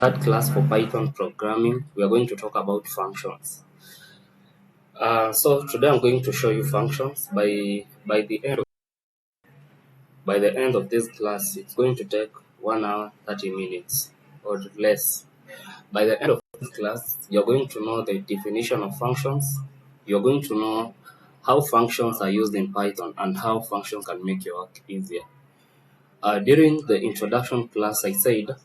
Third class for Python programming, we are going to talk about functions. So today I'm going to show you functions. By the end of this class, it's going to take 1 hour 30 minutes or less. By the end of this class, you're going to know the definition of functions. You're going to know how functions are used in Python and how functions can make your work easier. During the introduction class, I said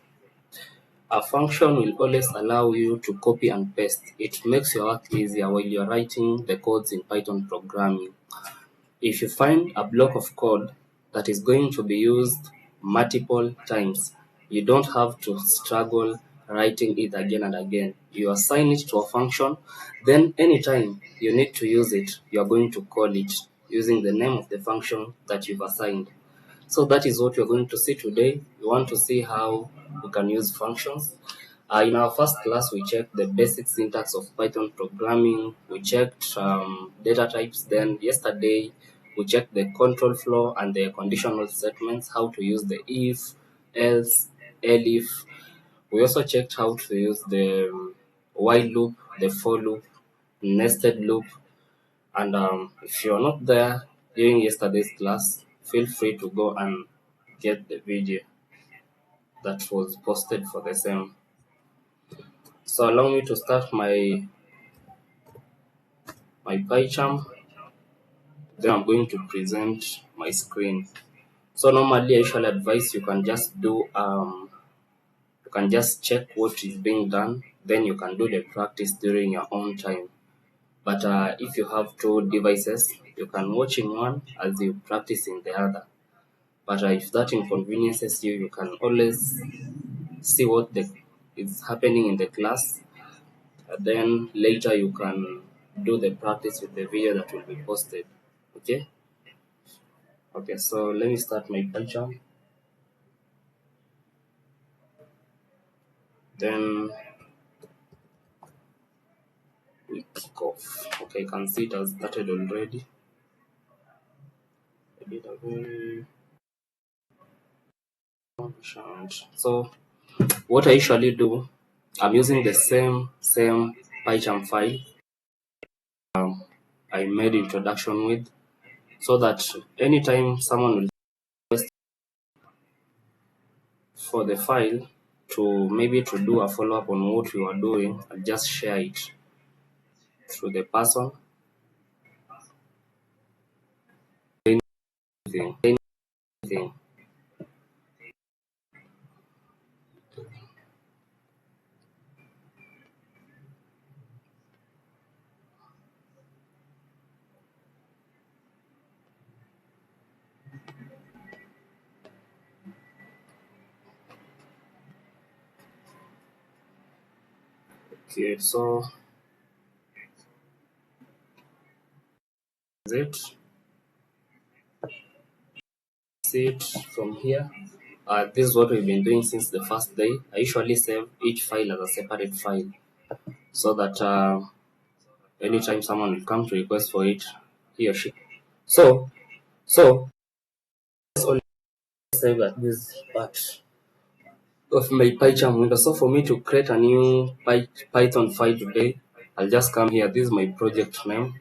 a function will always allow you to copy and paste. It makes your work easier while you're writing the codes in Python programming. If you find a block of code that is going to be used multiple times, you don't have to struggle writing it again and again. You assign it to a function, then anytime you need to use it, you are going to call it using the name of the function that you've assigned. So that is what we're going to see today. We want to see how we can use functions. In our first class, we checked the basic syntax of Python programming. We checked data types. Then yesterday, we checked the control flow and the conditional statements, how to use the if, else, elif. We also checked how to use the while loop, the for loop, nested loop, and if you're not there during yesterday's class, feel free to go and get the video that was posted for the same. So allow me to start my PyCharm. Then I'm going to present my screen. So normally I shall advise you can just do you can just check what is being done, then you can do the practice during your own time. But if you have two devices, you can watch in one as you practice in the other. But if that inconveniences you, you can always see what is happening in the class. Then later you can do the practice with the video that will be posted. Okay. Okay. So let me start my PyCharm. Then we kick off. Okay, you can see it has started already. I did a very so what I usually do, I'm using the same PyCharm file I made introduction with, so that anytime someone will request for the file to maybe to do a follow-up on what we are doing, I'll just share it to the person. Anything. Okay, so that's it. See it from here. This is what we've been doing since the first day. I usually save each file as a separate file so that anytime someone will come to request for it, he or she. So let's only save at this part of my PyCharm window. So for me to create a new Python file today, I'll just come here. This is my project name,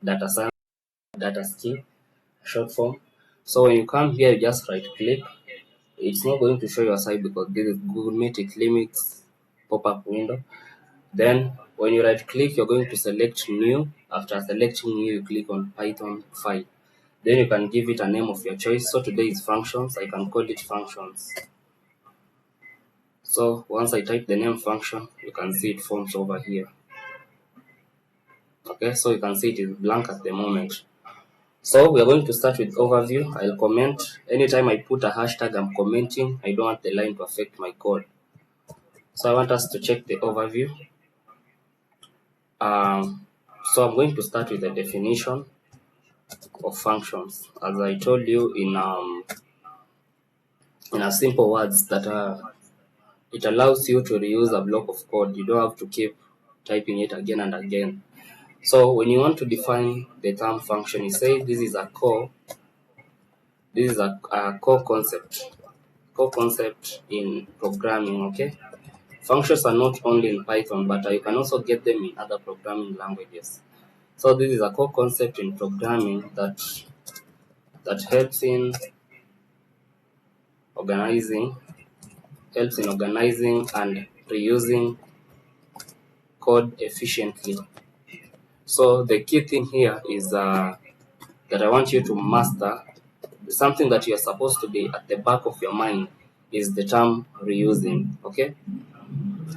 data science, data ski, short form. So when you come here, you just right click. It's not going to show your site because this is Google Meet. It limits pop-up window. Then when you right click, you're going to select new. After selecting new, you click on Python file. Then you can give it a name of your choice. So today is functions. I can call it functions. So once I type the name function, you can see it forms over here. Okay, so you can see it is blank at the moment. So we are going to start with overview. I'll comment. Anytime I put a hashtag, I'm commenting. I don't want the line to affect my code. So I want us to check the overview. So I'm going to start with the definition of functions. As I told you in a simple words that it allows you to reuse a block of code. You don't have to keep typing it again and again. So when you want to define the term function, you say this is a core concept in programming. Okay, Functions are not only in Python, but you can also get them in other programming languages. So this is a core concept in programming that organizing helps in organizing and reusing code efficiently. So the key thing here is that I want you to master, something that you're supposed to be at the back of your mind, is the term reusing. Okay,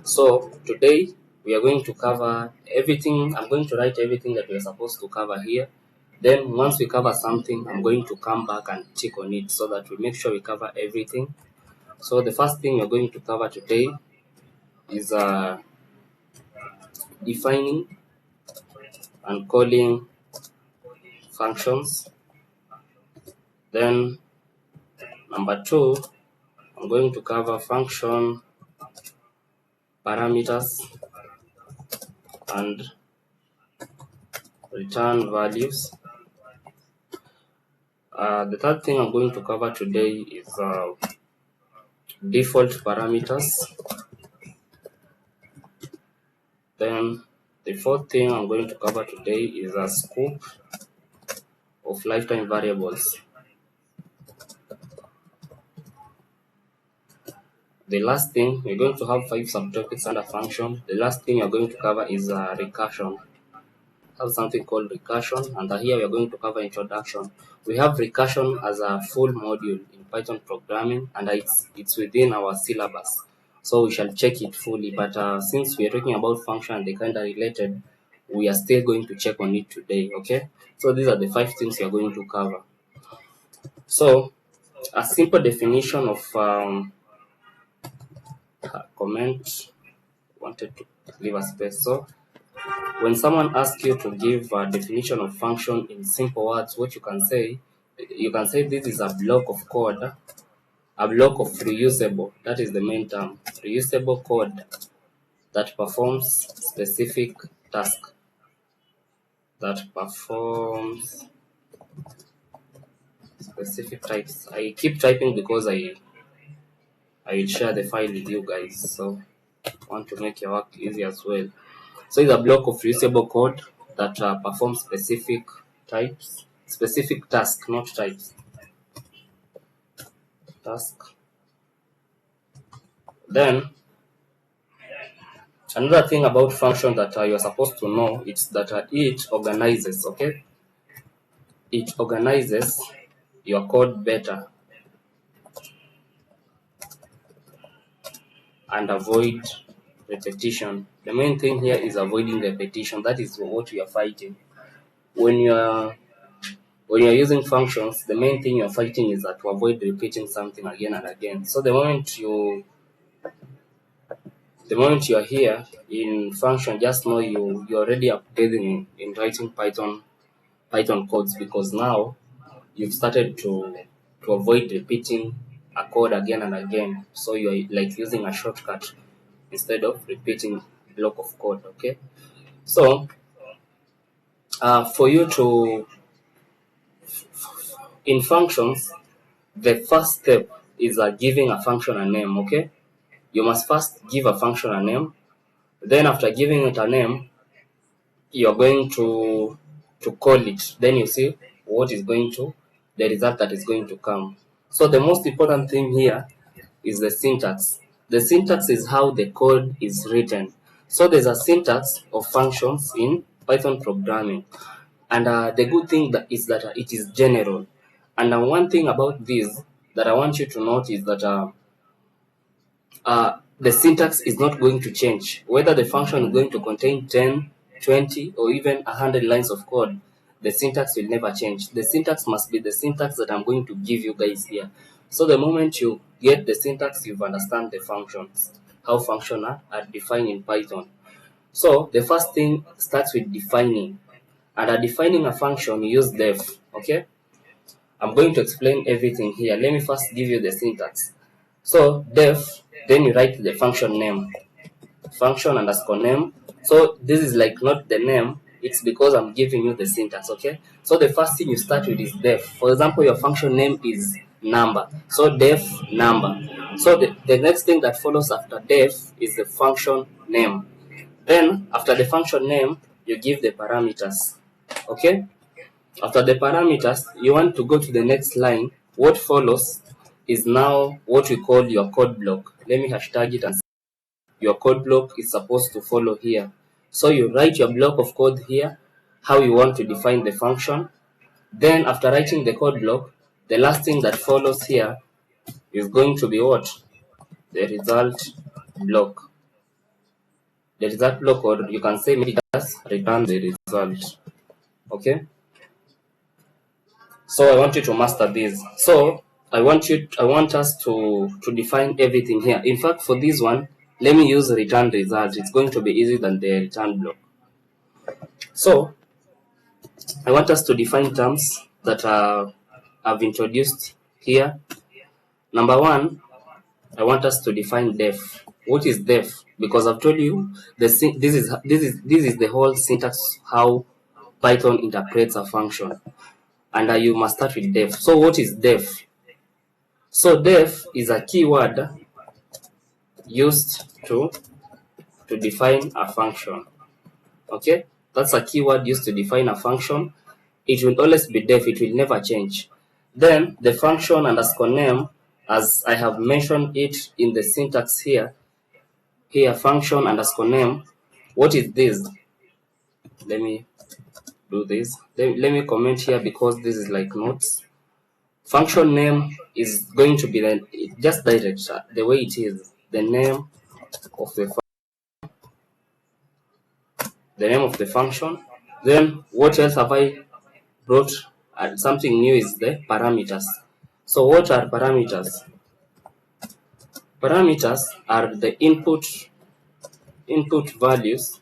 so today we are going to cover everything. I'm going to write everything that we're supposed to cover here. Then once we cover something, I'm going to come back and check on it so that we make sure we cover everything. So the first thing we're going to cover today is defining and calling functions. Then number 2, I'm going to cover function parameters and return values. The third thing I'm going to cover today is default parameters. Then the fourth thing I'm going to cover today is a scope of lifetime variables. The last thing, we're going to have 5 subtopics under function. The last thing we're going to cover is recursion. We have something called recursion, and here we are going to cover introduction. We have recursion as a full module in Python programming, and it's within our syllabus, so we shall check it fully. But since we are talking about function and they kind of related, we are still going to check on it today. Okay, so these are the 5 things we are going to cover. So a simple definition of comment, wanted to leave a space. So when someone asks you to give a definition of function in simple words, what you can say this is a block of code, a block of reusable, that is the main term, reusable code that performs specific task, that performs specific types. I keep typing because I will share the file with you guys, so I want to make your work easy as well. So it's a block of reusable code that performs specific types, specific task, not types. Task. Then another thing about function that you're supposed to know is that it organizes. Okay, it organizes your code better and avoid repetition. The main thing here is avoiding repetition. That is what we are fighting. When you're using functions, the main thing you're fighting is that to avoid repeating something again and again. So the moment you're here in function, just know you're already upgrading in writing Python codes, because now you've started to avoid repeating a code again and again. So you're like using a shortcut instead of repeating a block of code. Okay, so for you to in functions, the first step is giving a function a name. Okay, you must first give a function a name. Then after giving it a name, you're going to call it. Then you see what is going to, the result that is going to come. So the most important thing here is the syntax. The syntax is how the code is written. So there's a syntax of functions in Python programming, and the good thing is that it is general. And one thing about this that I want you to note is that the syntax is not going to change. Whether the function is going to contain 10, 20, or even 100 lines of code, the syntax will never change. The syntax must be the syntax that I'm going to give you guys here. So the moment you get the syntax, you understand the functions, how functions are defined in Python. So the first thing starts with defining. And defining a function, you use def. Okay, I'm going to explain everything here. Let me first give you the syntax. So def, then you write the function name, function underscore name. So this is like not the name, it's because I'm giving you the syntax. Okay, so the first thing you start with is def. For example, your function name is number. So def number. So the next thing that follows after def is the function name. Then after the function name, you give the parameters. Okay? After the parameters, you want to go to the next line. What follows is now what we call your code block. Let me hashtag it and say your code block is supposed to follow here. So you write your block of code here, how you want to define the function. Then after writing the code block, the last thing that follows here is going to be what? The result block. The result block, or you can say maybe just return the result. Okay? So I want you to master this. So I want us to define everything here. In fact, for this one, let me use return result. It's going to be easier than the return block. So I want us to define terms that I've introduced here. Number one, I want us to define def. What is def? Because I've told you this is the whole syntax how Python interprets a function, and you must start with def. So what is def? So def is a keyword used to define a function. Okay, that's a keyword used to define a function. It will always be def, it will never change. Then the function underscore name, as I have mentioned it in the syntax here, function underscore name. What is this? Let me do this. Let me comment here because this is like notes. Function name is going to be just direct the way it is, the name of the function. Then what else have I brought? Something new is the parameters. So what are parameters? Parameters are the input values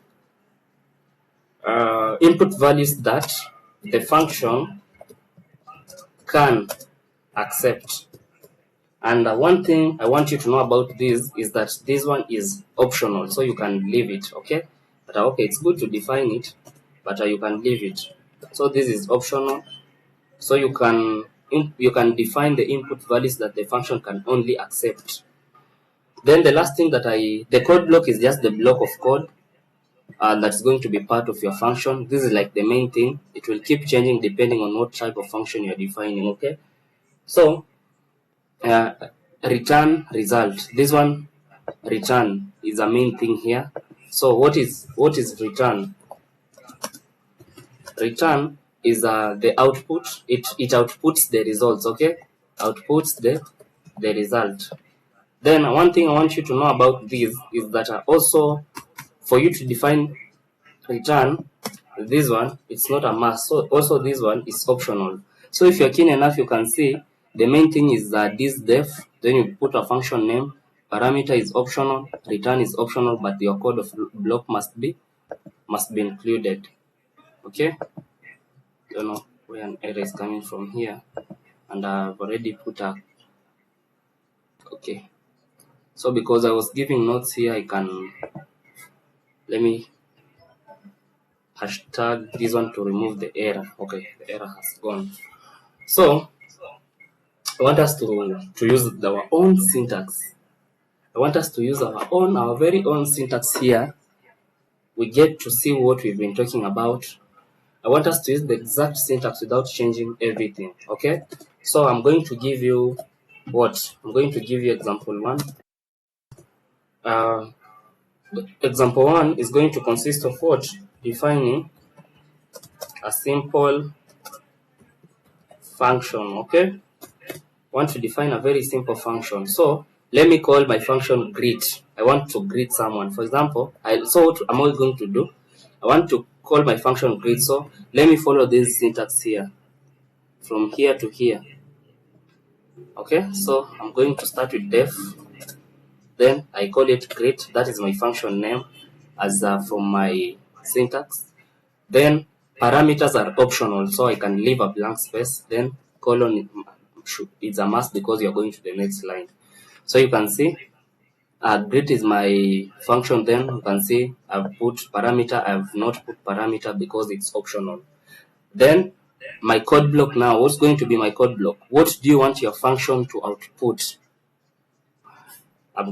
that the function can accept. And one thing I want you to know about this is that this one is optional, so you can leave it. Okay, but okay, it's good to define it, but you can leave it. So this is optional, so you can define the input values that the function can only accept. Then the last thing the code block is just the block of code that's going to be part of your function. This is like the main thing. It will keep changing depending on what type of function you're defining. Okay, so return result. This one, return, is a main thing here. So what is return? Return is the output. It outputs the results. Okay, outputs the result. Then one thing I want you to know about this is that also for you to define return, this one, it's not a must. So also this one is optional. So if you're keen enough, you can see the main thing is that this def, then you put a function name, parameter is optional, return is optional, but your code of block must be included. Okay, don't know where an error is coming from here, and I've already put a okay. So because I was giving notes here, I can let me hashtag this one to remove the error. Okay, the error has gone. So I want us to use our own syntax. I want us to use our very own syntax here. We get to see what we've been talking about. I want us to use the exact syntax without changing everything. Okay? So I'm going to give you what? I'm going to give you example one. Example one is going to consist of what? Defining a simple function. Okay? Want to define a very simple function. So let me call my function greet. I want to greet someone. For example, so what am I going to do? I want to call my function greet. So let me follow this syntax here, from here to here. Okay, so I'm going to start with def. Then I call it greet. That is my function name as from my syntax. Then parameters are optional, so I can leave a blank space. Then colon is a must because you're going to the next line. So you can see greet is my function. Then you can see I've put parameter. I have not put parameter because it's optional. Then my code block now, what's going to be my code block? What do you want your function to output? I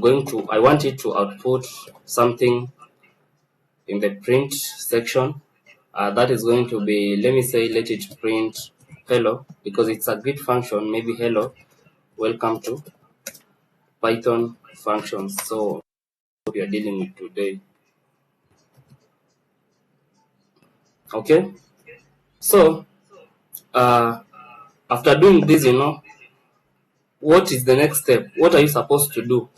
want it to output something in the print section. That is going to be, let it print hello, because it's a great function, maybe hello, welcome to Python functions. So what we are dealing with today. Okay, so after doing this, what is the next step? What are you supposed to do?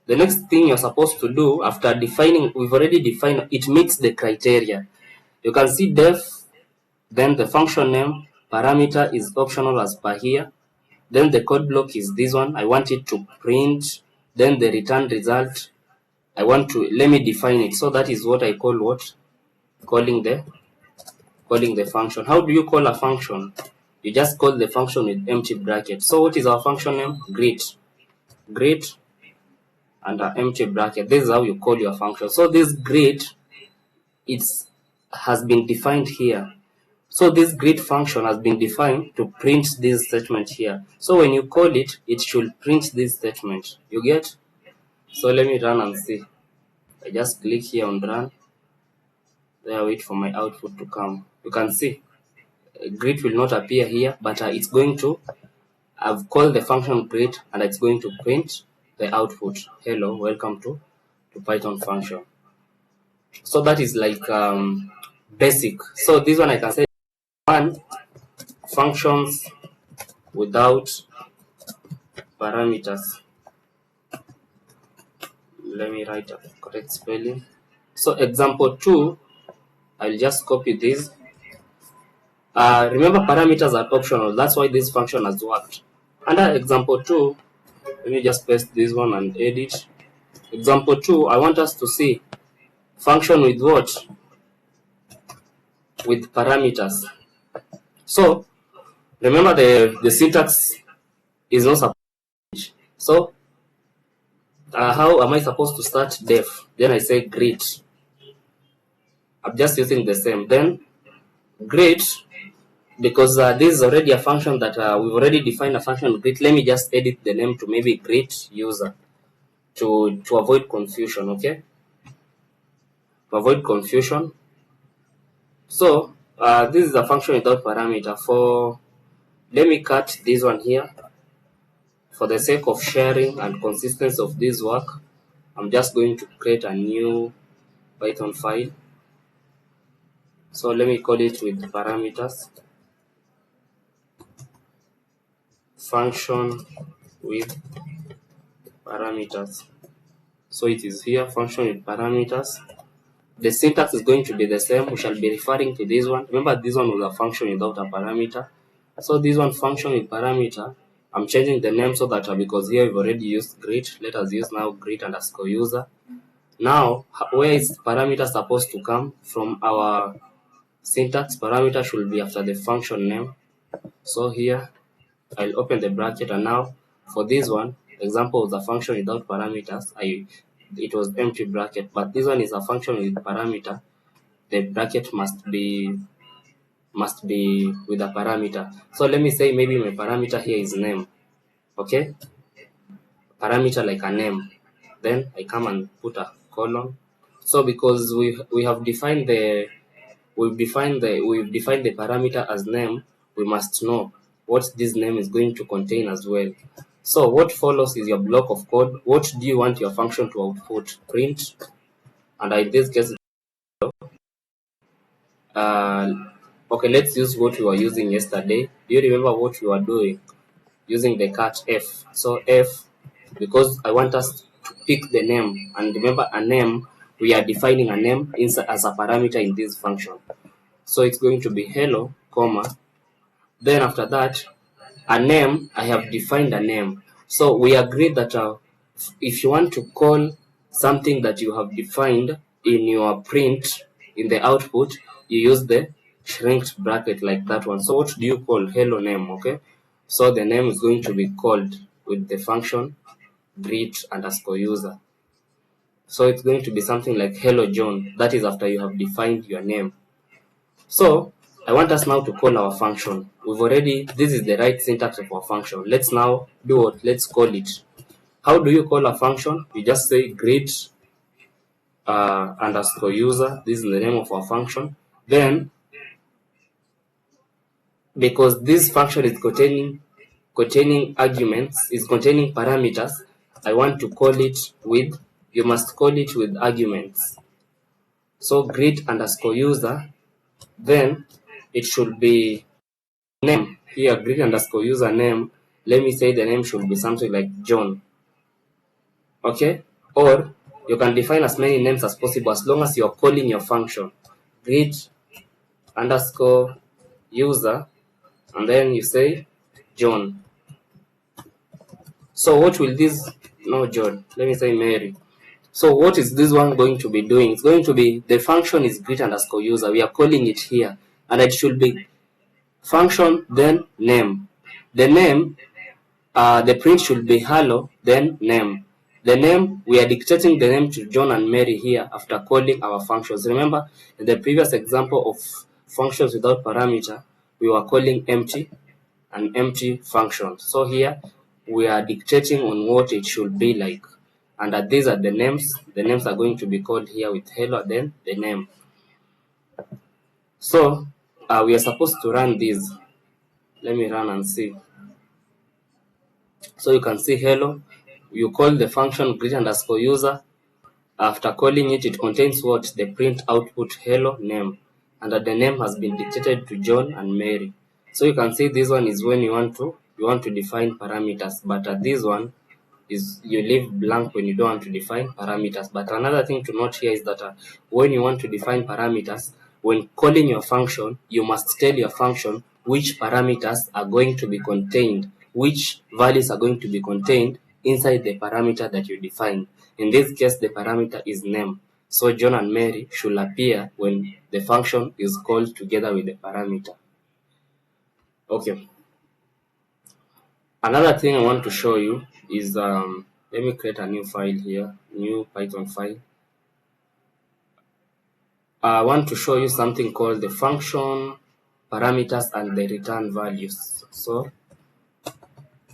The next thing you're supposed to do after defining, we've already defined it meets the criteria. You can see def, then the function name, parameter is optional as per here. Then the code block is this one. I want it to print. Then the return result, let me define it. So that is what I call what? Calling the function. How do you call a function? You just call the function with empty bracket. So what is our function name? Greet and an empty bracket. This is how you call your function. So this greet, has been defined here. So this greet function has been defined to print this statement here. So when you call it, it should print this statement. You get? So let me run and see. I just click here on run. Then I wait for my output to come. You can see greet will not appear here, but it's going to. I've called the function greet, and it's going to print the output. Hello, welcome to Python function. So that is like basic. So this one I can say one functions without parameters. Let me write a correct spelling. So example 2, I'll just copy this. Remember, parameters are optional. That's why this function has worked. Under example 2, let me just paste this one and edit. Example 2, I want us to see function with what? With parameters. So remember, the syntax is not supposed. So how am I supposed to start def? Then I say greet. I'm just using the same. Then greet, because this is already a function that we've already defined a function greet. Let me just edit the name to maybe greet user to avoid confusion. Okay, to avoid confusion. So this is a function without parameter. Let me cut this one here for the sake of sharing and consistency of this work. I'm just going to create a new Python file. So let me call it with parameters. Function with parameters. So it is here, function with parameters. The syntax is going to be the same. We shall be referring to this one. Remember, this one was a function without a parameter. So this one, function with parameter, I'm changing the name so that because here we've already used greet, let us use now greet underscore user. Now, where is parameter supposed to come from? Our syntax parameter should be after the function name. So here, I'll open the bracket, and now for this one, example of the function without parameters, it was empty bracket, but this one is a function with parameter. The bracket must be with a parameter. So let me say maybe my parameter here is name. Okay, parameter like a name. Then I come and put a colon. So because we have defined we've defined the parameter as name, we must know what this name is going to contain as well. So what follows is your block of code. What do you want your function to output? Print, and in this case, okay, let's use what we were using yesterday. Do you remember what we were doing? Using the cat f. So f, because I want us to pick the name, and remember, a name, we are defining a name as a parameter in this function. So it's going to be hello, comma. Then after that, a name, I have defined a name. So we agreed that if you want to call something that you have defined in your print, in the output, you use the shrinked bracket like that one. So what do you call hello name? Okay, so the name is going to be called with the function greet underscore user. So it's going to be something like hello John. That is after you have defined your name. So I want us now to call our function. This is the right syntax of our function. Let's now do what? Let's call it. How do you call a function? You just say greet underscore user. This is the name of our function. Then, because this function is containing arguments, is containing parameters, I want to call it with, you must call it with arguments. So greet underscore user, then it should be name. Here, greet underscore user name, let me say the name should be something like John. Okay? Or you can define as many names as possible as long as you're calling your function. Greet underscore user, and then you say John. So what will this, no John, let me say Mary. So what is this one going to be doing? It's going to be, the function is greet underscore user. We are calling it here, and it should be function, then name. The name, the print should be hello, then name. The name, we are dictating the name to John and Mary here after calling our functions. Remember, in the previous example of functions without parameter, we were calling empty, an empty function. So here, we are dictating on what it should be like. And these are the names. The names are going to be called here with hello, then the name. So, we are supposed to run these. Let me run and see. So you can see hello. You call the function greet underscore user. After calling it, it contains what? The print output hello name. And the name has been dictated to John and Mary. So you can see this one is when you want to define parameters. But this one is you leave blank when you don't want to define parameters. But another thing to note here is that when you want to define parameters, when calling your function, you must tell your function which parameters are going to be contained, which values are going to be contained inside the parameter that you define. In this case, the parameter is name. So John and Mary should appear when the function is called together with the parameter. Okay. Another thing I want to show you is, let me create a new file here, new Python file. I want to show you something called the function parameters and the return values. So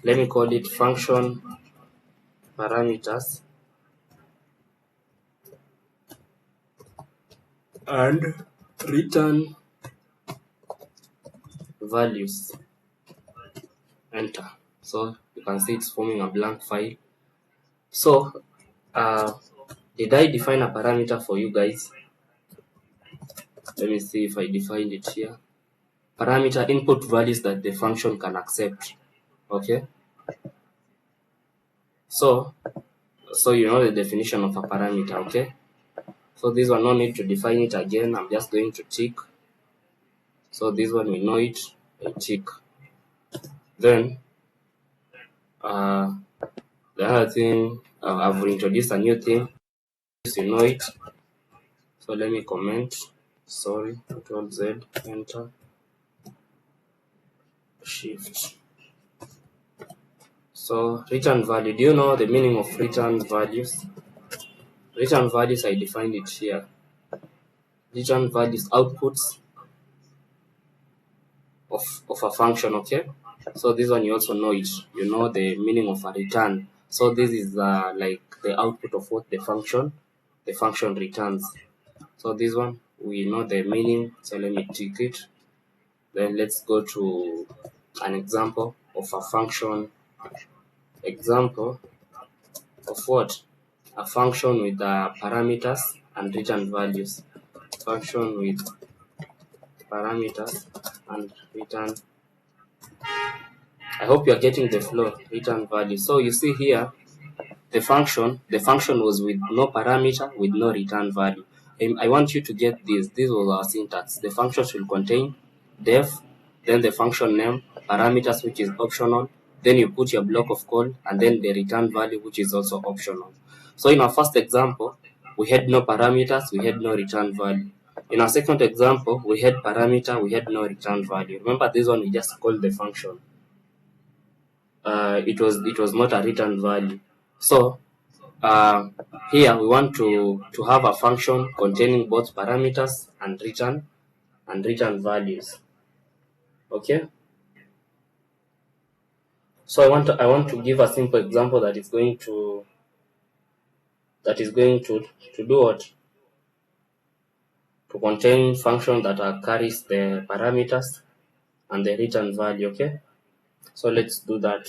let me call it function parameters and return values. Enter. So you can see it's forming a blank file. So did I define a parameter for you guys? Let me see if I defined it here. Parameter input values that the function can accept. Okay. So you know the definition of a parameter. Okay. So this one, no need to define it again. I'm just going to tick. So this one we know it. I tick. Then the other thing, I've introduced a new thing. You know it. So let me comment. Sorry, Control Z, Enter, Shift. So return value. Do you know the meaning of return values? Return values, I defined it here. Return values outputs of a function. Okay. So this one you also know it. You know the meaning of a return. So this is like the output of what the function returns. So this one we know the meaning. So let me tick it. Then let's go to an example of a function. Example of what? A function with parameters and return values. Function with parameters and return. I hope you are getting the flow. Return value. So you see here, the function was with no parameter, with no return value. I want you to get this. This was our syntax. The function should contain def, then the function name, parameters, which is optional, then you put your block of code, and then the return value, which is also optional. So in our first example, we had no parameters, we had no return value. In our second example, we had parameter, we had no return value. Remember this one, we just called the function. It was not a return value. So here we want to have a function containing both parameters and return values. Okay. So I want to give a simple example that is going to do what, to contain function that carries the parameters and the return value. Okay. So let's do that.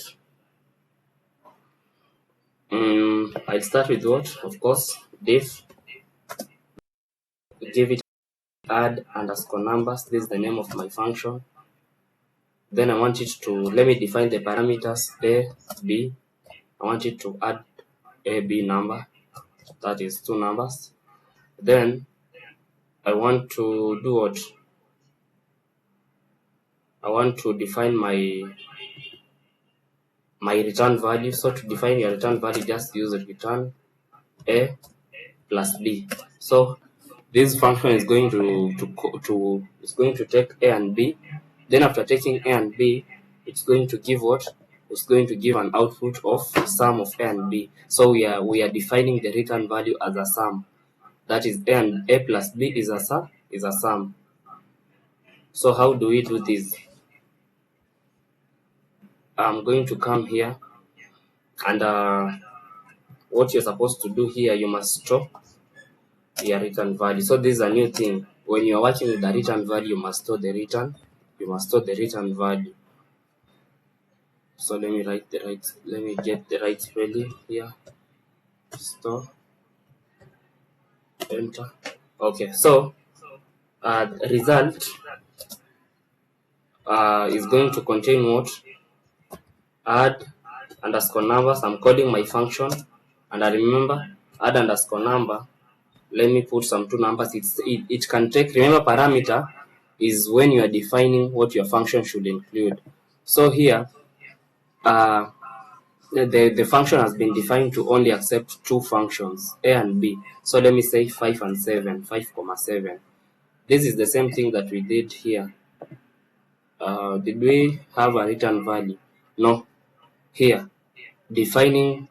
I'll start with what, of course, diff, give it add underscore numbers. This is the name of my function. Then I want it to, let me define the parameters a, b. I want it to add a, b number, that is two numbers. Then I want to do what, I want to define my return value. So to define your return value, just use return a plus b. So this function is going to take a and b. Then after taking a and b, it's going to give what? It's going to give an output of sum of a and b. So we are defining the return value as a sum. That is a and a plus b is a sum. So how do we do this? I'm going to come here, and what you're supposed to do here, you must store your return value. So this is a new thing. When you're working with the return value, you must store the return value. So let me get the right spelling here. Store, enter. Okay, so result is going to contain what? Add underscore numbers. I'm calling my function, and I remember add underscore number. Let me put some two numbers. It can take, remember, parameter is when you are defining what your function should include. So here the function has been defined to only accept two functions, a and b. So let me say 5 and 7, 5,7. This is the same thing that we did here. Did we have a return value? No. Here, defining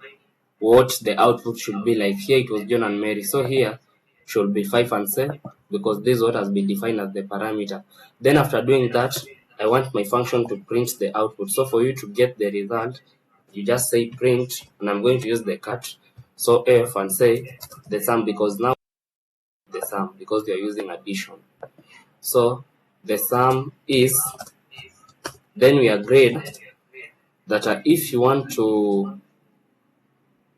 what the output should be like. Here it was John and Mary. So here should be 5 and 7 because this is what has been defined as the parameter. Then after doing that, I want my function to print the output. So for you to get the result, you just say print, and I'm going to use the cat. So f and say the sum, because now the sum, because we are using addition. So the sum is, then we agreed that if you want to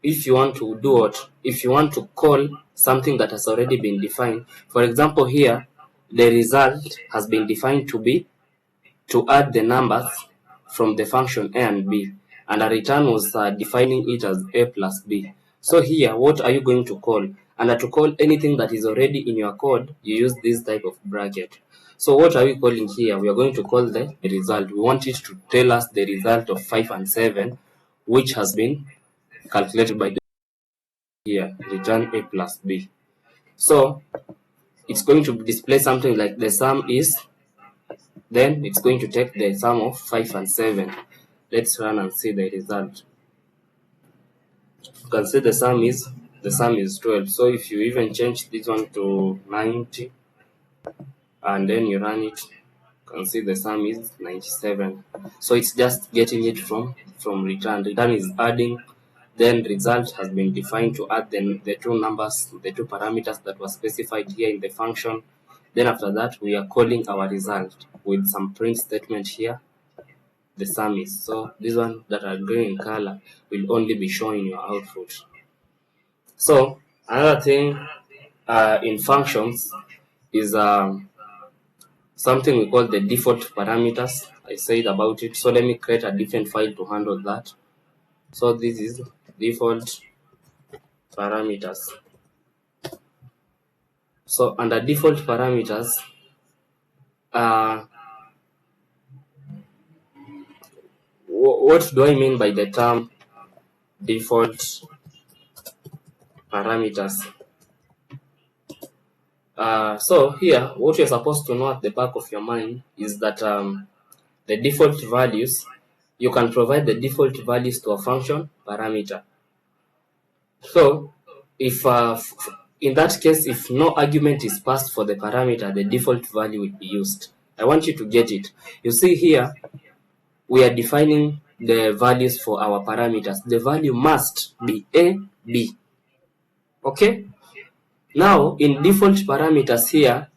do what, if you want to call something that has already been defined, for example here the result has been defined to be to add the numbers from the function a and b, and a return was defining it as a plus b. So here, what are you going to call? And to call anything that is already in your code, you use this type of bracket. So what are we calling here? We are going to call the result. We want it to tell us the result of 5 and 7, which has been calculated by the here, return a plus b. So it's going to display something like the sum is, then it's going to take the sum of 5 and 7. Let's run and see the result. You can see the sum is 12. So if you even change this one to 90 and then you run it, you can see the sum is 97. So it's just getting it from return. Return is adding, then result has been defined to add the two numbers, the two parameters that were specified here in the function. Then after that, we are calling our result with some print statement here, the sum is. So this one that are green in color will only be showing your output. So another thing in functions is something we call the default parameters. I said about it. So let me create a different file to handle that. So this is default parameters. So under default parameters, what do I mean by the term default parameters? So here, what you're supposed to know at the back of your mind is that the default values, you can provide the default values to a function parameter. So if in that case, if no argument is passed for the parameter, the default value will be used. I want you to get it. You see here, we are defining the values for our parameters. The value must be A, B. Okay? Now, in default parameters here,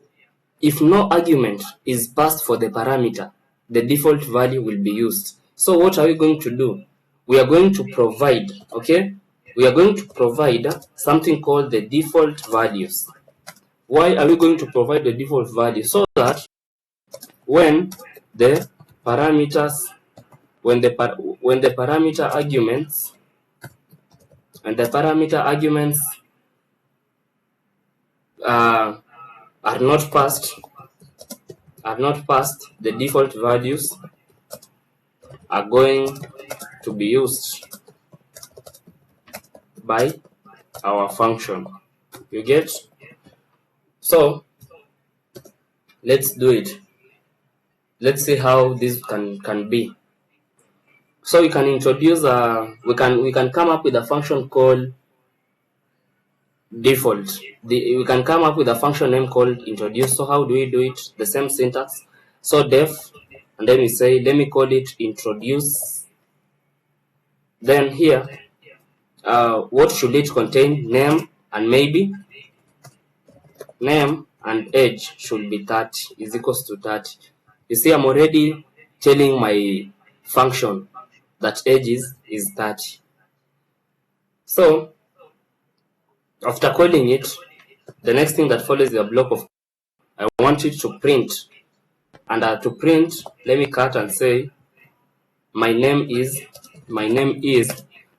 if no argument is passed for the parameter, the default value will be used. So what are we going to do? We are going to provide, okay? We are going to provide something called the default values. Why are we going to provide the default value? So that when the parameters, when the parameter arguments, are not passed, the default values are going to be used by our function. You get? So let's do it. Let's see how this can be. So we can introduce we can come up with a function called default. We can come up with a function name called introduce. So how do we do it? The same syntax. So def, and then we say, let me call it introduce. Then here, what should it contain? Name and maybe. Name and age should be 30, is equals to 30. You see, I'm already telling my function that age is 30. So after calling it, the next thing that follows is a block of, I want it to print. And to print, let me cut and say, my name is,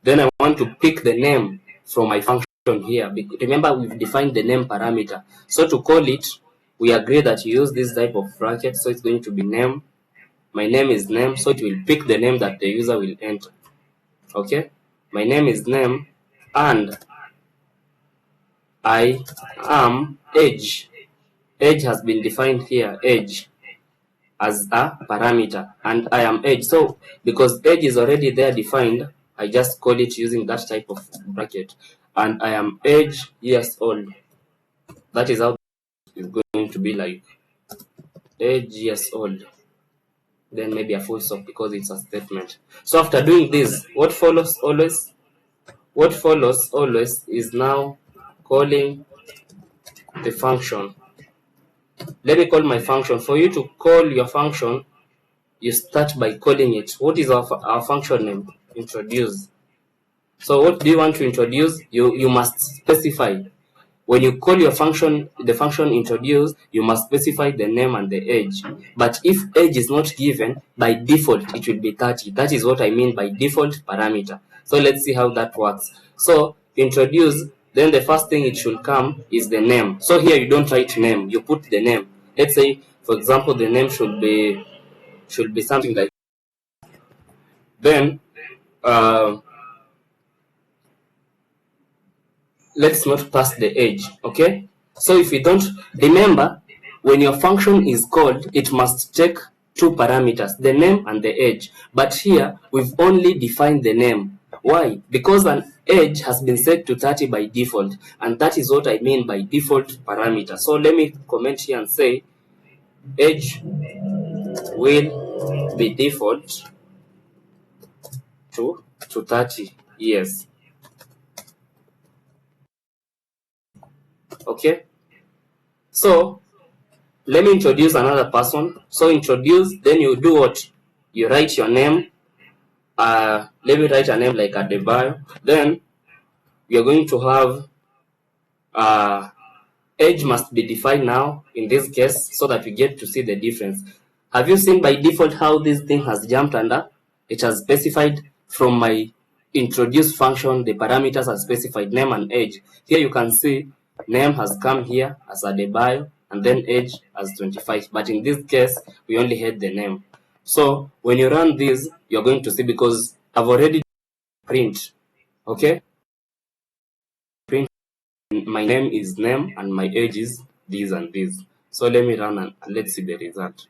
then I want to pick the name from my function here. Remember, we've defined the name parameter. So to call it, we agree that you use this type of bracket. So it's going to be name. My name is name. So it will pick the name that the user will enter. Okay. My name is name, and I am age. Age has been defined here. Age as a parameter, and I am age. So because age is already there defined, I just call it using that type of bracket. And I am age years old. That is how it's going to be like. Age years old. Then maybe a full stop because it's a statement. So after doing this, what follows always is now calling the function. Let me call my function. For you to call your function, you start by calling it. What is our function name? Introduce. So what do you want to introduce? You must specify. When you call your function, the function introduce, you must specify the name and the age. But if age is not given, by default, it will be 30. That is what I mean by default parameter. So let's see how that works. So introduce, then the first thing it should come is the name. So here you don't write name, you put the name. Let's say, for example, the name should be something like, then let's not pass the age. Okay, so if you don't remember, when your function is called, it must take two parameters, the name and the age. But here we've only defined the name. Why? Because an age has been set to 30 by default, and that is what I mean by default parameter. So let me comment here and say age will be default to 30 years. Okay, so let me introduce another person. So introduce, then you do what? You write your name. Let me write a name like Adebayo. Then you're going to have age must be defined now in this case so that we get to see the difference. Have you seen by default how this thing has jumped under? It has specified from my introduce function, the parameters are specified, name and age. Here you can see name has come here as Adebayo and then age as 25. But in this case, we only had the name. So when you run this, you're going to see, because I've already print, okay? Print, my name is name and my age is this and this. So let me run and let's see the result.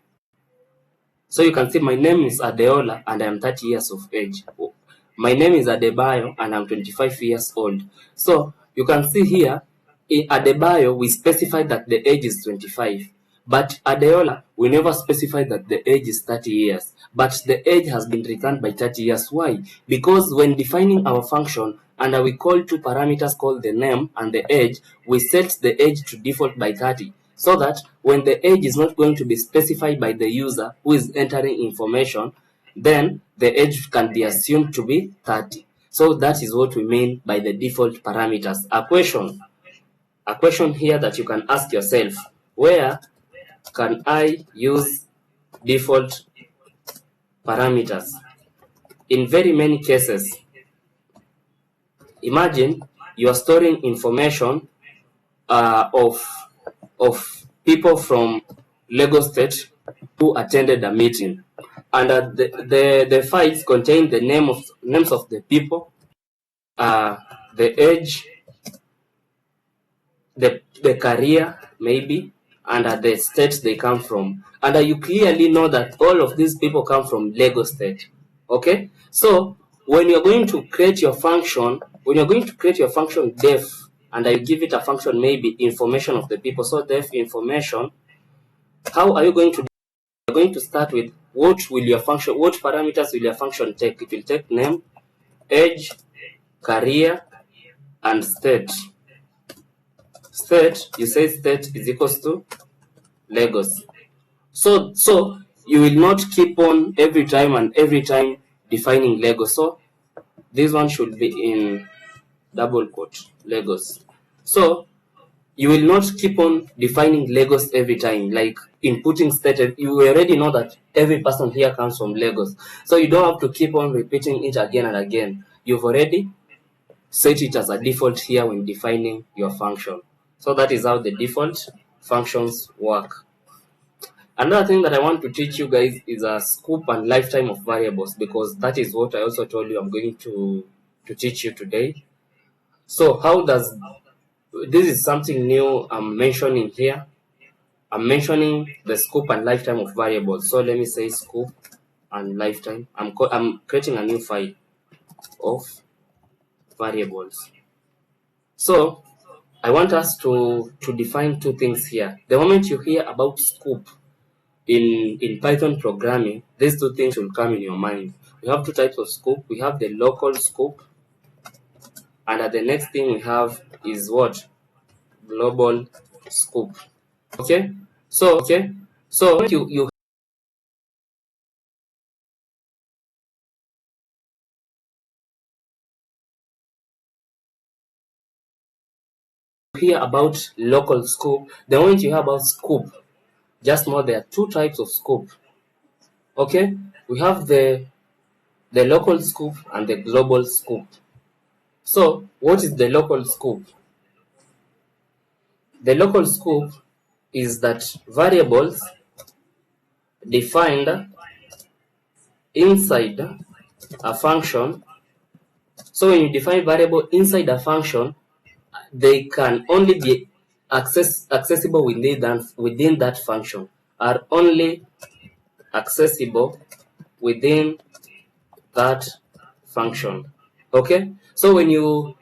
So you can see my name is Adeola and I am 30 years of age. My name is Adebayo and I'm 25 years old. So you can see here in Adebayo, we specified that the age is 25. But Adeola, we never specified that the age is 30 years. But the age has been returned by 30 years. Why? Because when defining our function, and we call two parameters called the name and the age, we set the age to default by 30. So that when the age is not going to be specified by the user who is entering information, then the age can be assumed to be 30. So that is what we mean by the default parameters. A question here that you can ask yourself, where can I use default parameters? In very many cases, imagine you are storing information of people from Lagos State who attended a meeting, and the files contain the names of the people, the age, the career maybe, and the states they come from, and you clearly know that all of these people come from Lagos State. Okay, so when you're going to create your function, def, and I give it a function maybe information of the people, so def information, how are you going to do? You're going to start with what parameters will your function take? It will take name, age, career, and state. State, you say state is equals to Lagos. So you will not keep on every time defining Lagos. So this one should be in double quote, Lagos. So you will not keep on defining Lagos every time, like inputting state. You already know that every person here comes from Lagos. So you don't have to keep on repeating it again and again. You've already set it as a default here when defining your function. So that is how the default functions work. Another thing that I want to teach you guys is a scope and lifetime of variables, because that is what I also told you I'm going to teach you today. So how does, this is something new I'm mentioning here. I'm mentioning the scope and lifetime of variables. So let me say scope and lifetime. I'm creating a new file of variables. So I want us to define two things here. The moment you hear about scope in Python programming, these two things will come in your mind. We have two types of scope. We have the local scope, and the next thing we have is what? Global scope. Okay? So you hear about local scope. The moment you hear about scope, just know there are two types of scope. Okay? We have the local scope and the global scope. So what is the local scope? The local scope is that variables defined inside a function. So when you define variable inside a function, they can only be accessible within that function, are only accessible within that function. Okay, so when you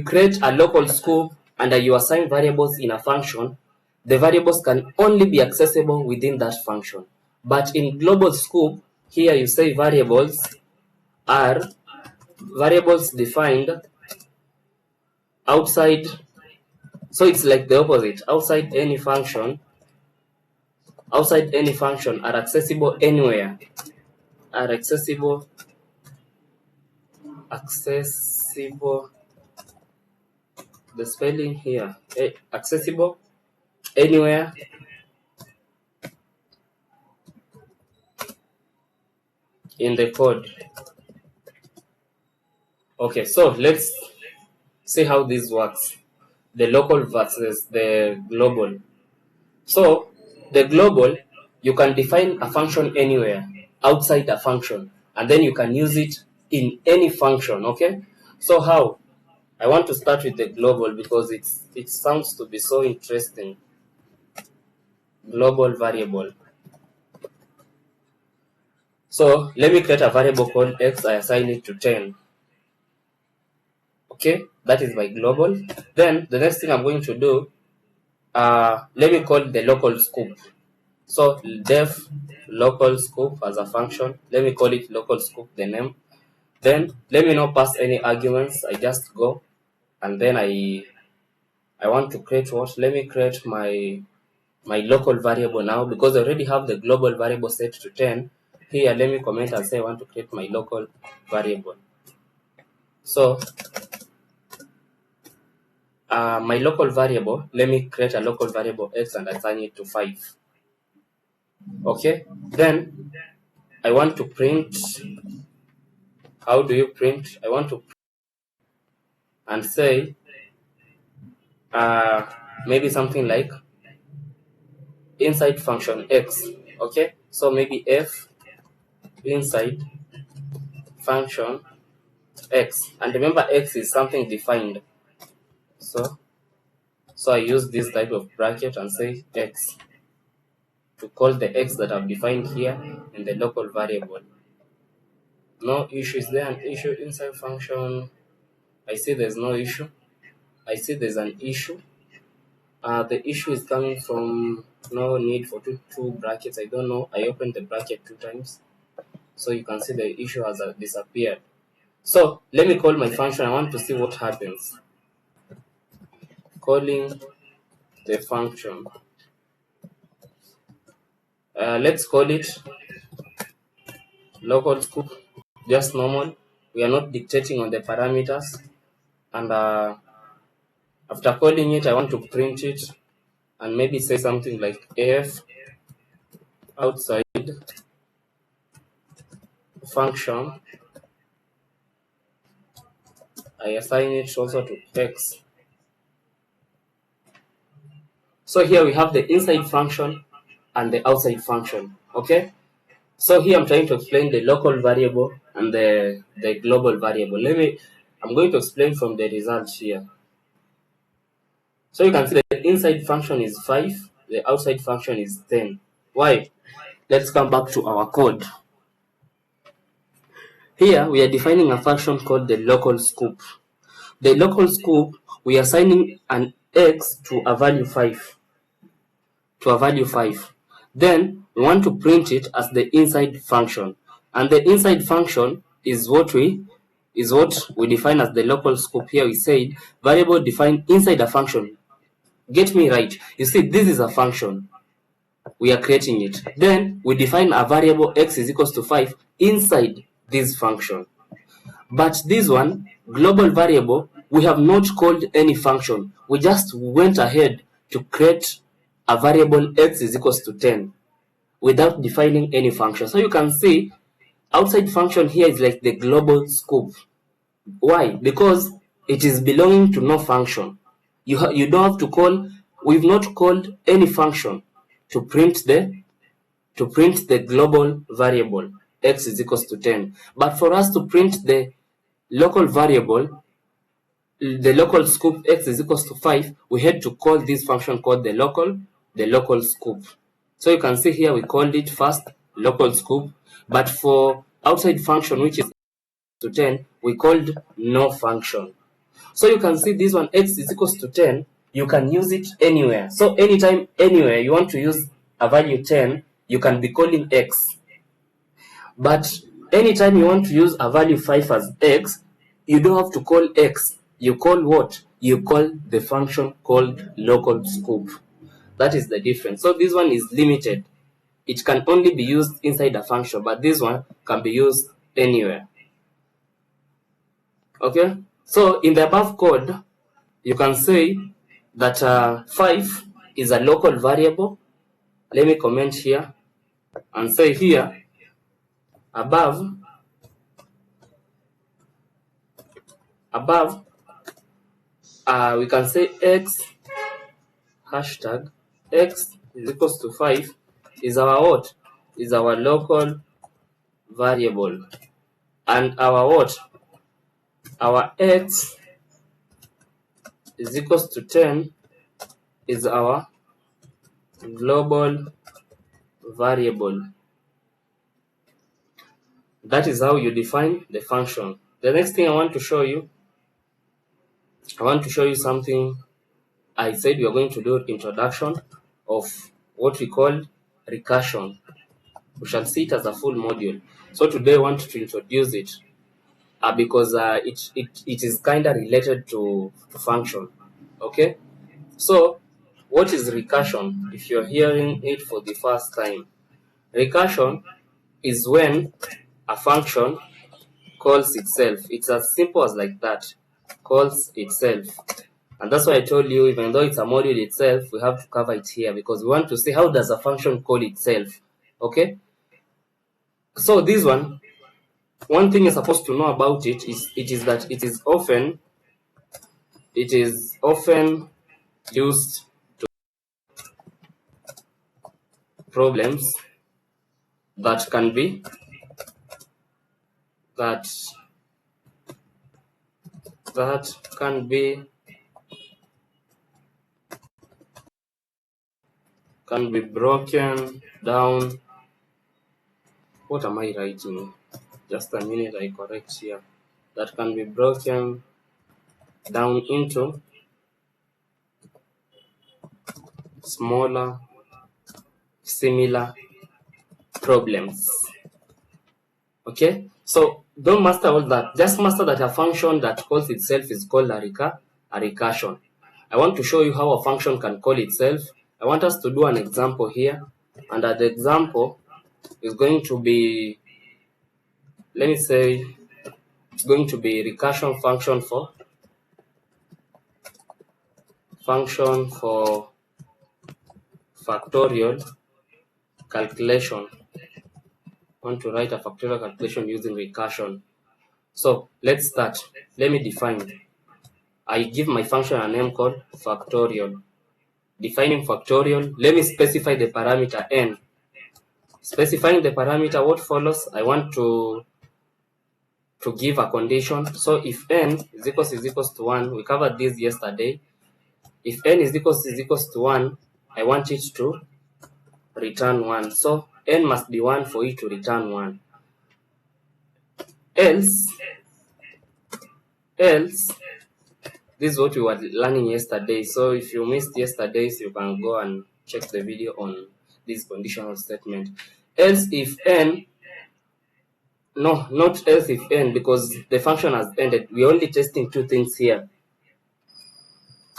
create a local scope and you assign variables in a function, the variables can only be accessible within that function. But in global scope, here you say variables are variables defined outside. So it's like the opposite. Outside any function are accessible anywhere. Are accessible the spelling here, accessible anywhere in the code. Okay, so let's see how this works. The local versus the global. So the global, you can define a function anywhere outside a function, and then you can use it in any function. Okay, so how? I want to start with the global because it sounds to be so interesting. Global variable. So let me create a variable called x. I assign it to 10. Okay, that is my global. Then the next thing I'm going to do, let me call the local scope. So def local scope as a function. Let me call it local scope, the name. Then let me not pass any arguments. I just go and then I want to create what? Let me create my local variable now because I already have the global variable set to 10. Here, let me comment and say I want to create my local variable. So my local variable, let me create a local variable x and assign it to 5. Okay, then I want to print. How do you print? I want to and say maybe something like inside function x. Okay, so maybe f inside function x, and remember x is something defined. So I use this type of bracket and say x to call the x that I've defined here in the local variable. No issue. Is there an issue inside function? I see there's no issue. I see there's an issue. The issue is coming from no need for two brackets. I don't know. I opened the bracket 2 times. So you can see the issue has disappeared. So let me call my function. I want to see what happens. Calling the function. Let's call it local scope, just normal. We are not dictating on the parameters. And after calling it, I want to print it and maybe say something like af outside function. I assign it also to x. So here we have the inside function and the outside function. Okay. So here I'm trying to explain the local variable and the global variable. I'm going to explain from the results here. So you can see the inside function is 5, the outside function is 10. Why? Let's come back to our code. Here we are defining a function called the local scope. The local scope, we are assigning an x to a value 5. Then we want to print it as the inside function. And the inside function is what we define as the local scope. Here we said variable defined inside a function. Get me right. You see, this is a function. We are creating it. Then we define a variable x is equals to 5 inside this function. But this one, global variable, we have not called any function. We just went ahead to create a variable x is equals to 10 without defining any function. So you can see outside function here is like the global scope. Why? Because it is belonging to no function. You don't have to call. We've not called any function to print the global variable x is equals to 10. But for us to print the local variable, the local scope x is equals to 5, we had to call this function called the local scope. So you can see here we called it first local scope, but for outside function which is to 10, we called no function. So you can see this one x is equals to 10, you can use it anywhere. So anytime, anywhere you want to use a value 10, you can be calling x. But anytime you want to use a value 5 as x, you don't have to call x. You call what? You call the function called local scope. That is the difference. So this one is limited. It can only be used inside a function, but this one can be used anywhere. Okay? So in the above code, you can say that 5 is a local variable. Let me comment here and say here above we can say x hashtag x is equals to 5 is our what? Is our local variable. And our what? Our x is equals to 10 is our global variable. That is how you define the function. The next thing I want to show you something. I said we are going to do introduction of what we call recursion. We shall see it as a full module. So today I want to introduce it because it is kind of related to function. Okay, so what is recursion? If you're hearing it for the first time, recursion is when a function calls itself. It's as simple as like that, calls itself. And that's why I told you, even though it's a module itself, we have to cover it here because we want to see how does a function call itself. Okay, so this one thing you're supposed to know about it is that it is often used to problems that can be that can be broken down. What am I writing? Just a minute, I correct here. That can be broken down into smaller, similar problems. Okay, so don't master all that. Just master that a function that calls itself is called a recursion. I want to show you how a function can call itself. I want us to do an example here, and that example is going to be, let me say, it's going to be recursion function for factorial calculation. I want to write a factorial calculation using recursion. So let's start. Let me define. I give my function a name called factorial. Defining factorial, let me specify the parameter n. Specifying the parameter, what follows, I want to give a condition. So if n is equals to 1, we covered this yesterday. If n is equals to 1, I want it to return 1. So n must be 1 for it to return 1. Else, this is what we were learning yesterday. So if you missed yesterday's, you can go and check the video on this conditional statement. Else if n, no, not else if n, because the function has ended. We're only testing two things here.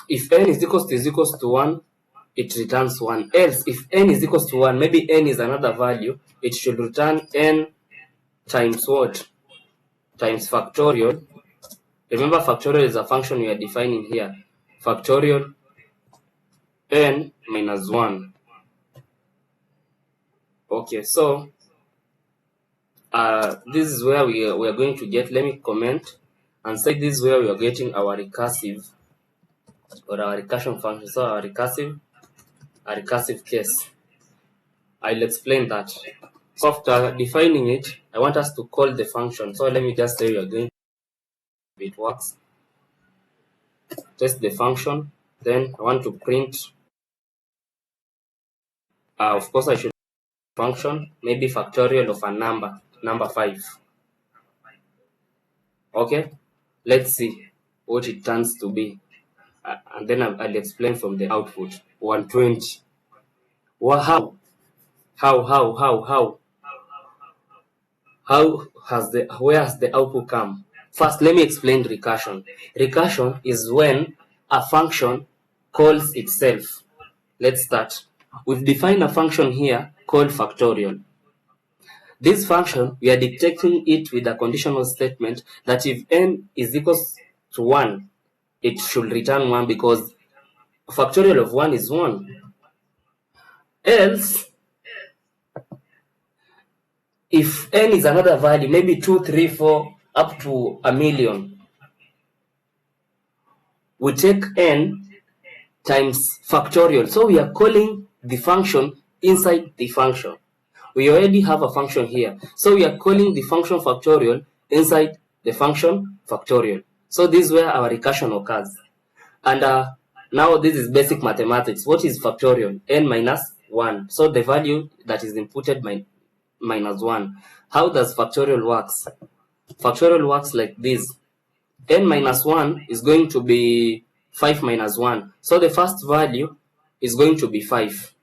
If n is equals to 1, it returns 1. Else if n is equals to 1, maybe n is another value, it should return n times what? Times factorial. Remember, factorial is a function we are defining here. Factorial n minus 1. Okay, so this is where we are going to get, let me comment and say this is where we are getting our recursive or our recursion function. So our recursive case. I'll explain that. So after defining it, I want us to call the function. So let me just say we are going to, if it works, test the function. Then I want to print, of course I should function, maybe factorial of a number 5. Okay, let's see what it turns to be, and then I'll explain from the output. 120. Well, where has the output come? First, let me explain recursion. Recursion is when a function calls itself. Let's start. We've defined a function here called factorial. This function, we are dictating it with a conditional statement that if n is equals to 1, it should return 1 because factorial of 1 is 1. Else, if n is another value, maybe 2, 3, 4, up to a million, we take n times factorial. So we are calling the function inside the function. We already have a function here. So we are calling the function factorial inside the function factorial. So this is where our recursion occurs. And now this is basic mathematics. What is factorial? N minus 1. So the value that is inputted minus 1. How does factorial works? Factorial works like this. N minus 1 is going to be 5 minus 1. So the first value is going to be 5.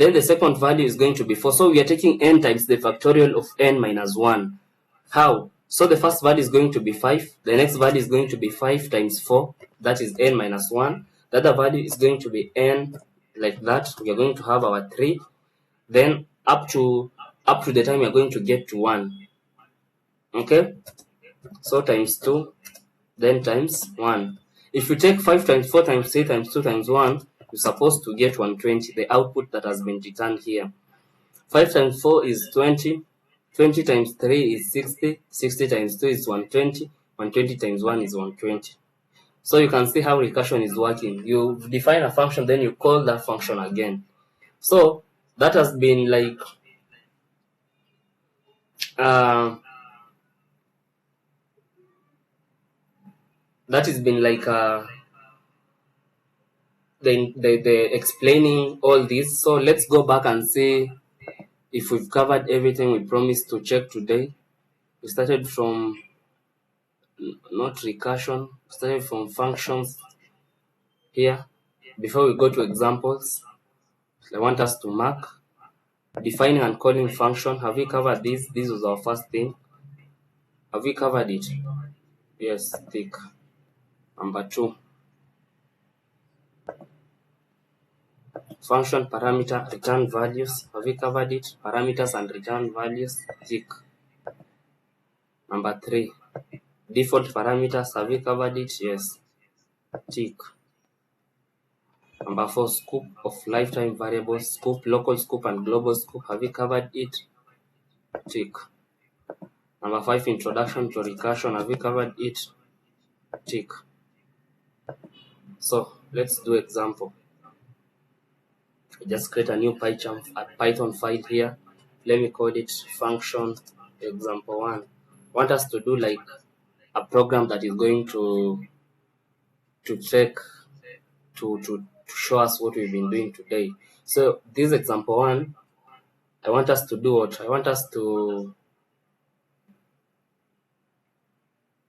Then the second value is going to be 4. So we are taking n times the factorial of n minus 1. How? So the first value is going to be 5. The next value is going to be 5 times 4. That is n minus 1. The other value is going to be n like that. We are going to have our 3. Then up to the time we are going to get to 1. Okay? So times 2, then times 1. If you take 5 times 4 times 3 times 2 times 1, you're supposed to get 120, the output that has been returned here. 5 times 4 is 20. 20 times 3 is 60. 60 times 2 is 120. 120 times 1 is 120. So you can see how recursion is working. You define a function, then you call that function again. So that has been like the explaining all this. So let's go back and see if we've covered everything we promised to check today. We started from not recursion, we started from functions here. Before we go to examples, I want us to mark defining and calling function. Have we covered this? This was our first thing. Have we covered it? Yes, tick. Number 2. Function parameter return values. Have we covered it? Parameters and return values. Tick. Number 3. Default parameters. Have we covered it? Yes. Tick. Number 4. Scope of lifetime variables. Scope, local scope and global scope. Have we covered it? Tick. Number 5. Introduction to recursion. Have we covered it? Tick. So let's do example. Just create a new Python file here. Let me call it function example 1. I want us to do like a program that is going to check to show us what we've been doing today. So this example 1, I want us to do what? I want us to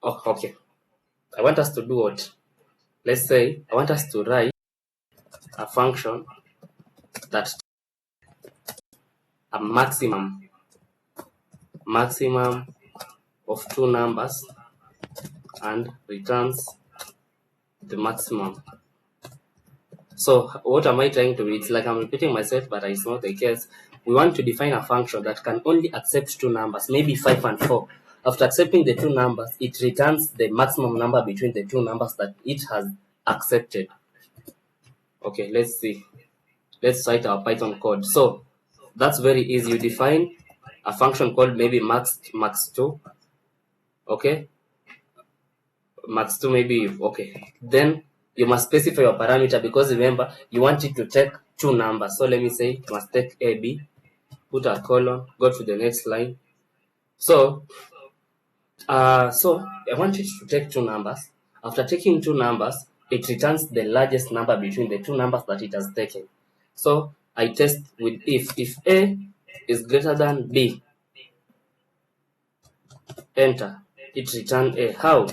I want us to do what? Let's say I want us to write a function that a maximum of 2 numbers and returns the maximum. So what am I trying to do? It's like I'm repeating myself, but it's not the case. We want to define a function that can only accept 2 numbers, maybe 5 and 4. After accepting the 2 numbers, it returns the maximum number between the 2 numbers that it has accepted. Okay, let's see. Let's write our Python code. So that's very easy. You define a function called maybe max2. Okay, max2 maybe. Okay, then you must specify your parameter, because remember you want it to take 2 numbers. So let me say it must take AB, put a colon, go to the next line. So I want it to take 2 numbers. After taking 2 numbers, it returns the largest number between the 2 numbers that it has taken. So I test with if A is greater than B, enter, it return A. How?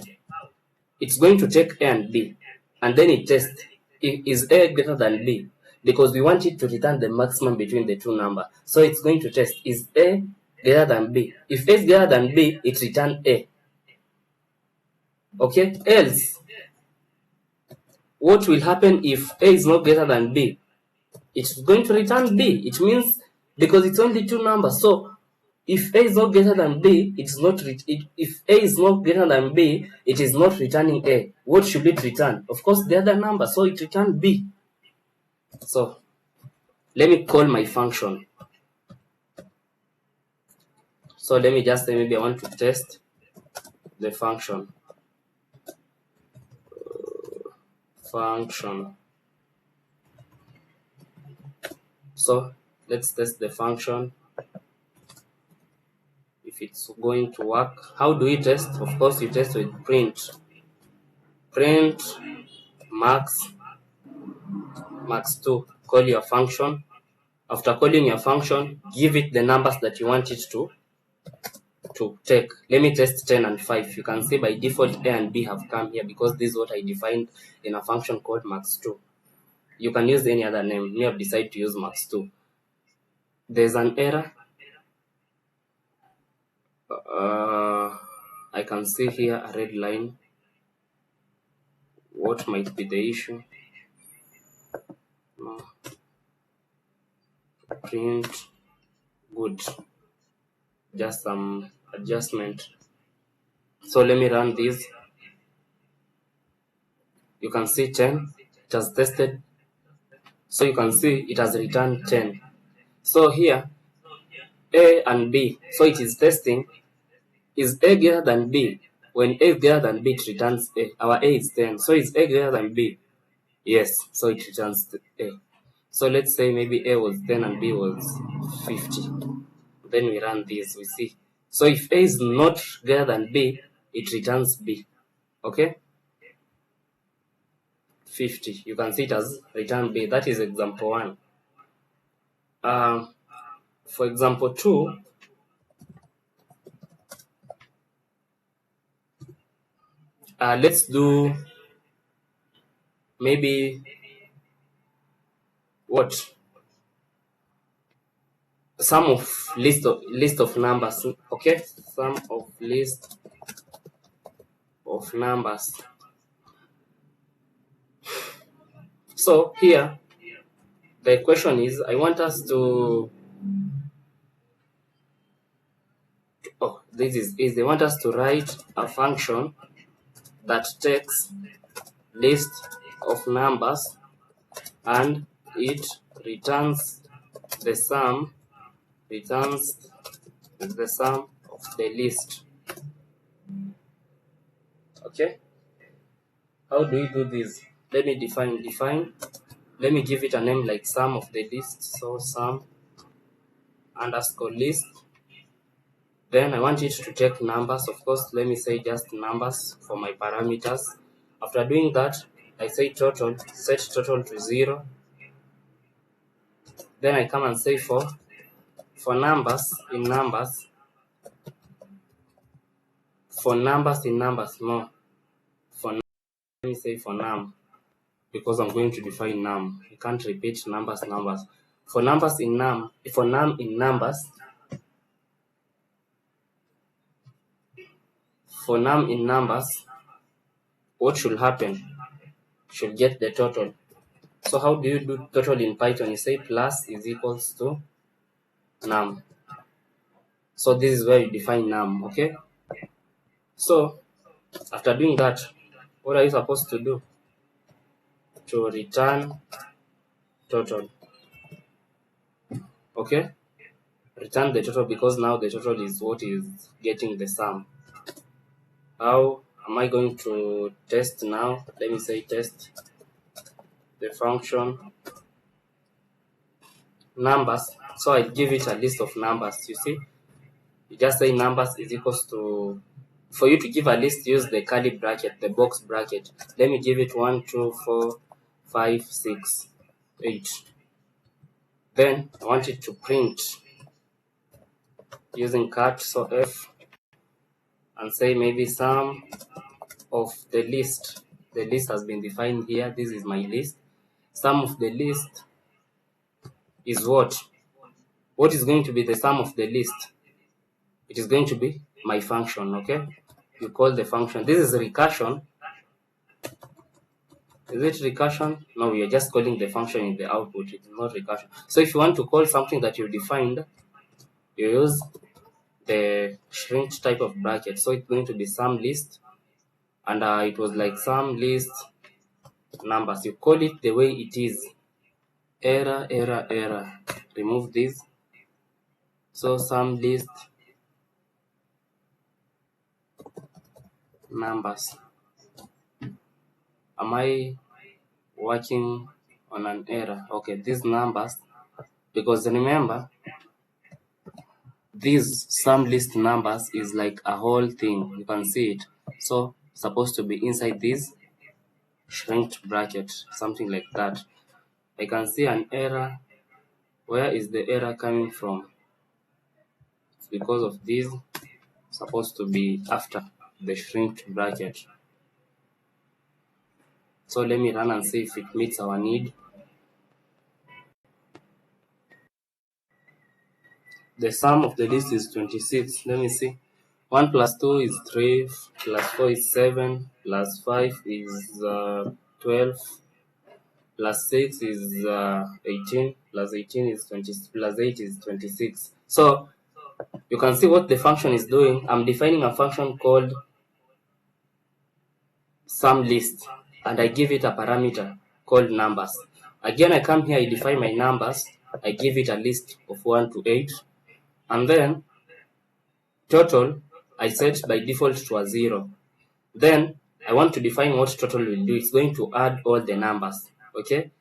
It's going to take A and B, and then it tests is A greater than B, because we want it to return the maximum between the 2 numbers. So it's going to test is A greater than B. If A is greater than B, it returns A. Okay, else what will happen if A is not greater than B? It's going to return B. It means because it's only 2 numbers. So if A is not greater than B, if A is not greater than B, it is not returning A. What should it return? Of course, the other number. So it returns B. So let me call my function. So let me just say maybe I want to test the function. So let's test the function if it's going to work. How do we test? Of course, you test with print max2. Call your function. After calling your function, give it the numbers that you want it to take. Let me test 10 and 5. You can see by default A and B have come here because this is what I defined in a function called max2. You can use any other name. Me, I've decided to use max2. there's an error. I can see here a red line. What might be the issue? Print. Good. Just some adjustment. So let me run this. You can see 10. It has tested. So you can see it has returned 10. So here, A and B. So it is testing. Is A greater than B? When A is greater than B, it returns A. Our A is 10. So is A greater than B? Yes. So it returns A. So let's say maybe A was 10 and B was 50. Then we run this, we see. So if A is not greater than B, it returns B. Okay? 50. You can see it as return B. That is example 1. For example 2, let's do maybe what? Sum of list of numbers. Okay? Sum of list of numbers. So here the question is, I want us to this is they want us to write a function that takes list of numbers and it returns the sum of the list. Okay, how do we do this? Let me define. Let me give it a name like sum of the list. So sum underscore list. Then I want it to take numbers. Of course, let me say just numbers for my parameters. After doing that, I say total, set total to 0. Then I come and say for numbers in numbers, no. For let me say for num, because I'm going to define num. You can't repeat numbers. For numbers in num, for num in numbers, what should happen? Should get the total. So how do you do total in Python? You say plus is equals to num. So this is where you define num. Okay. So after doing that, what are you supposed to do? To return total. Okay. Return the total, because now the total is what is getting the sum. How am I going to test now? Let me say test the function numbers. So I give it a list of numbers. You see, you just say numbers is equals to, for you to give a list, use the curly bracket, the box bracket. Let me give it 1, 2, 4, 5, 6, 8. Then I want it to print using cat, so F, and say maybe sum of the list. The list has been defined here. This is my list. Sum of the list is what? What is going to be the sum of the list? It is going to be my function. Okay, you call the function. This is recursion. Is it recursion? No, we are just calling the function in the output. It is not recursion. So if you want to call something that you defined, you use the shrink type of bracket. So it's going to be sum list, and it was like sum list numbers. You call it the way it is. Error. Remove this. So sum list numbers. Am I working on an error? Okay, these numbers, because remember, these sum list numbers is like a whole thing. You can see it. So supposed to be inside this shrink bracket, something like that. I can see an error. Where is the error coming from? It's because of this, supposed to be after the shrink bracket. So let me run and see if it meets our need. The sum of the list is 26. Let me see. 1 plus 2 is 3, plus 4 is 7, plus 5 is 12, plus 6 is 18, plus 18 is 20, plus 8 is 26. So you can see what the function is doing. I'm defining a function called sum list, and I give it a parameter called numbers. Again, I come here, I define my numbers, I give it a list of 1 to 8, and then total I set by default to a 0. Then I want to define what total will do. It's going to add all the numbers, okay?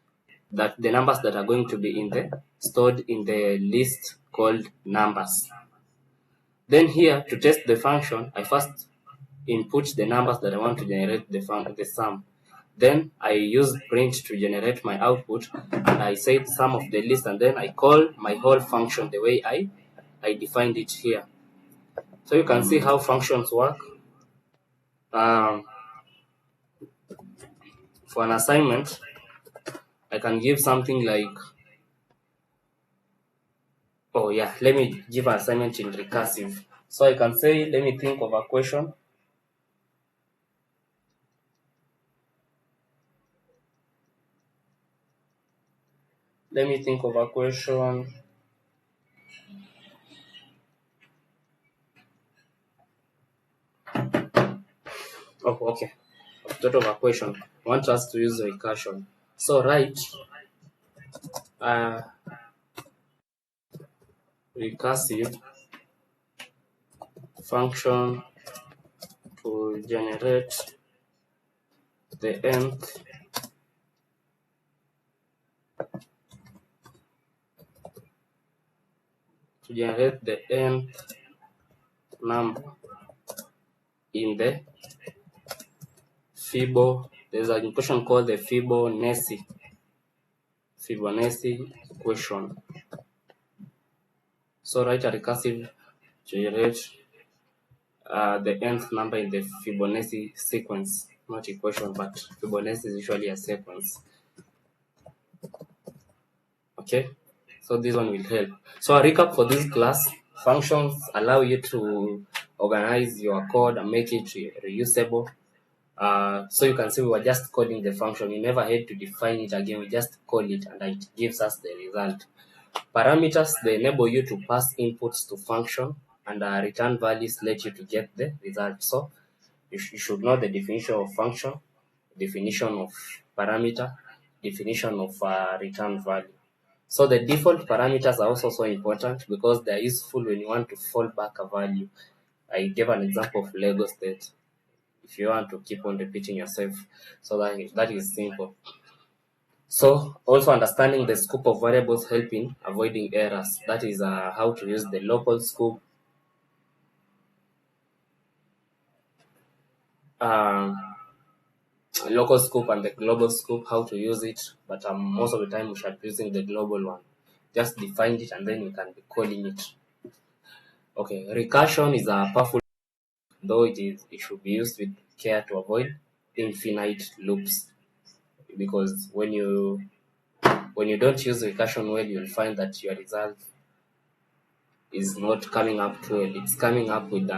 That the numbers that are going to be in the stored in the list called numbers. Then here, to test the function, I first input the numbers that I want to generate the sum. Then I use print to generate my output, and I say sum of the list, and then I call my whole function the way I defined it here. So you can see how functions work. For an assignment, I can give something like, oh yeah, let me give an assignment in recursive. So I can say, let me think of a question. Let me think of a question. Oh, okay. Thought of a question. I want us to use recursion. So write recursive function to generate the nth number in the there's an equation called the Fibonacci equation. So write a recursive generate the nth number in the Fibonacci sequence, not equation, but Fibonacci is usually a sequence. Okay, so this one will help. So a recap for this class: functions allow you to organize your code and make it reusable. So you can see we were just coding the function. We never had to define it again. We just call it and it gives us the result. Parameters, they enable you to pass inputs to function, and return values let you to get the result. So you should know the definition of function, definition of parameter, definition of return value. So the default parameters are also so important because they are useful when you want to fall back a value. I gave an example of Lego state. If you want to keep on repeating yourself, so that is simple. So also understanding the scope of variables help in avoiding errors. That is how to use the local scope, and the global scope, how to use it. But most of the time we should be using the global one. Just define it and then you can be calling it. Okay, recursion is a powerful, though it should be used with care to avoid infinite loops. Because when you don't use recursion well, you'll find that your result is not coming up to well. It's coming up with